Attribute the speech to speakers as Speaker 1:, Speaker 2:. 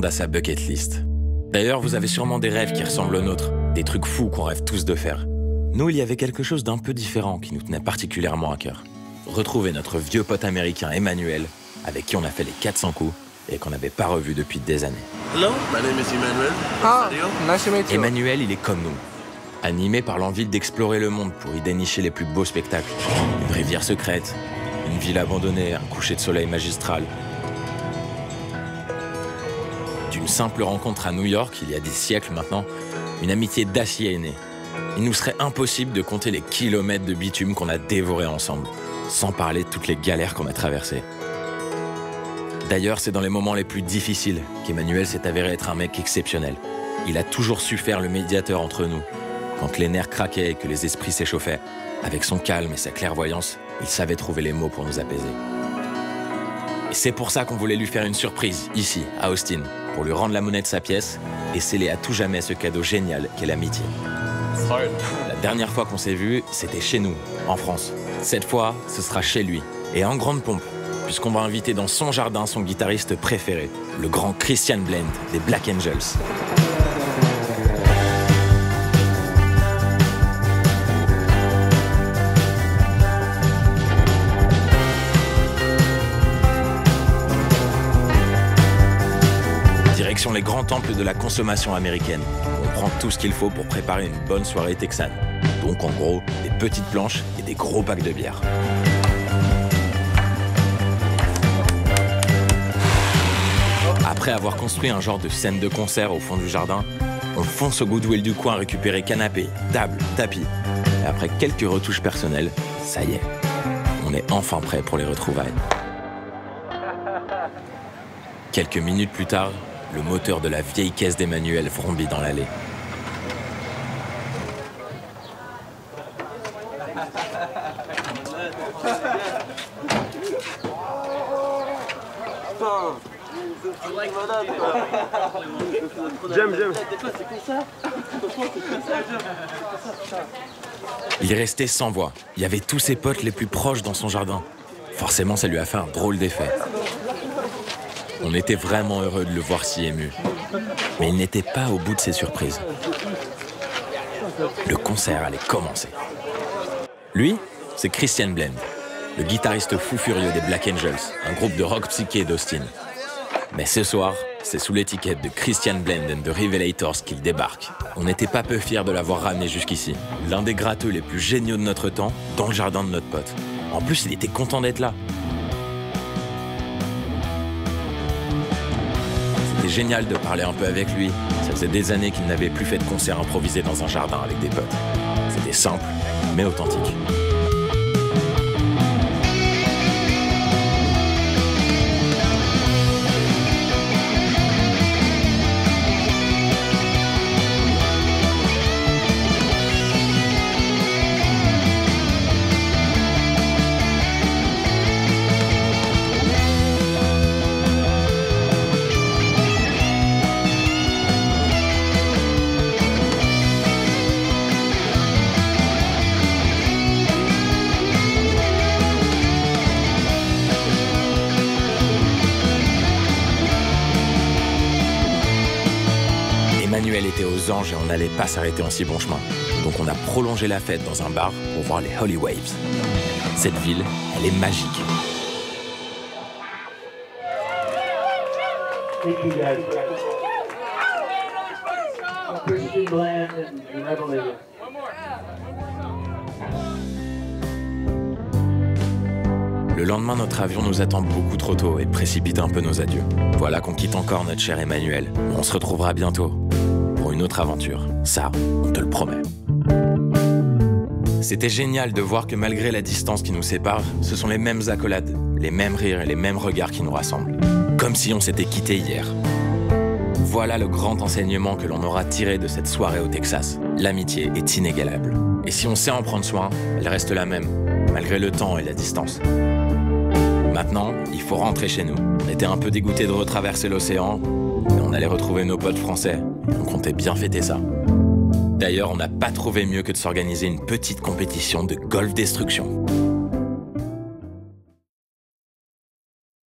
Speaker 1: à sa bucket list. D'ailleurs, vous avez sûrement des rêves qui ressemblent aux nôtres, des trucs fous qu'on rêve tous de faire. Nous, il y avait quelque chose d'un peu différent qui nous tenait particulièrement à cœur. Retrouver notre vieux pote américain Emmanuel, avec qui on a fait les 400 coups et qu'on n'avait pas revu depuis des années.
Speaker 2: Hello, my name is Emmanuel.
Speaker 3: Ah, nice to meet you.
Speaker 1: Emmanuel, il est comme nous, animé par l'envie d'explorer le monde pour y dénicher les plus beaux spectacles. Une rivière secrète, une ville abandonnée, un coucher de soleil magistral. D'une simple rencontre à New York, il y a des siècles maintenant, une amitié d'acier est née. Il nous serait impossible de compter les kilomètres de bitume qu'on a dévorés ensemble, sans parler de toutes les galères qu'on a traversées. D'ailleurs, c'est dans les moments les plus difficiles qu'Emmanuel s'est avéré être un mec exceptionnel. Il a toujours su faire le médiateur entre nous. Quand les nerfs craquaient et que les esprits s'échauffaient, avec son calme et sa clairvoyance, il savait trouver les mots pour nous apaiser. Et c'est pour ça qu'on voulait lui faire une surprise, ici, à Austin, pour lui rendre la monnaie de sa pièce et sceller à tout jamais ce cadeau génial qu'est l'amitié. La dernière fois qu'on s'est vus, c'était chez nous, en France. Cette fois, ce sera chez lui, et en grande pompe, puisqu'on va inviter dans son jardin son guitariste préféré, le grand Christian Blend des Black Angels. Direction les grands temples de la consommation américaine. On prend tout ce qu'il faut pour préparer une bonne soirée texane. Donc en gros, des petites planches et des gros packs de bière. Après avoir construit un genre de scène de concert au fond du jardin, on fonce au Goodwill du coin récupérer canapé, table, tapis. Et après quelques retouches personnelles, ça y est, on est enfin prêt pour les retrouvailles. Quelques minutes plus tard, le moteur de la vieille caisse d'Emmanuel vrombit dans l'allée.
Speaker 2: J'aime.
Speaker 1: Il est resté sans voix. Il y avait tous ses potes les plus proches dans son jardin. Forcément, ça lui a fait un drôle d'effet. On était vraiment heureux de le voir si ému. Mais il n'était pas au bout de ses surprises. Le concert allait commencer. Lui, c'est Christian Blend, le guitariste fou furieux des Black Angels, un groupe de rock psyché d'Austin. Mais ce soir, c'est sous l'étiquette de Christian Blend and the Revelators qu'il débarque. On n'était pas peu fiers de l'avoir ramené jusqu'ici. L'un des gratteux les plus géniaux de notre temps, dans le jardin de notre pote. En plus, il était content d'être là. C'était génial de parler un peu avec lui. Ça faisait des années qu'il n'avait plus fait de concert improvisé dans un jardin avec des potes. C'était simple, mais authentique. Emmanuel était aux anges et on n'allait pas s'arrêter en si bon chemin. Donc on a prolongé la fête dans un bar pour voir les Holy Waves. Cette ville, elle est magique.
Speaker 4: Thank you guys. Christian Blend and Revelators.
Speaker 1: Le lendemain, notre avion nous attend beaucoup trop tôt et précipite un peu nos adieux. Voilà qu'on quitte encore notre cher Emmanuel. On se retrouvera bientôt pour une autre aventure. Ça, on te le promet. C'était génial de voir que malgré la distance qui nous sépare, ce sont les mêmes accolades, les mêmes rires et les mêmes regards qui nous rassemblent. Comme si on s'était quittés hier. Voilà le grand enseignement que l'on aura tiré de cette soirée au Texas. L'amitié est inégalable. Et si on sait en prendre soin, elle reste la même, malgré le temps et la distance. Maintenant, il faut rentrer chez nous. On était un peu dégoûtés de retraverser l'océan, mais on allait retrouver nos potes français. On comptait bien fêter ça. D'ailleurs, on n'a pas trouvé mieux que de s'organiser une petite compétition de golf destruction.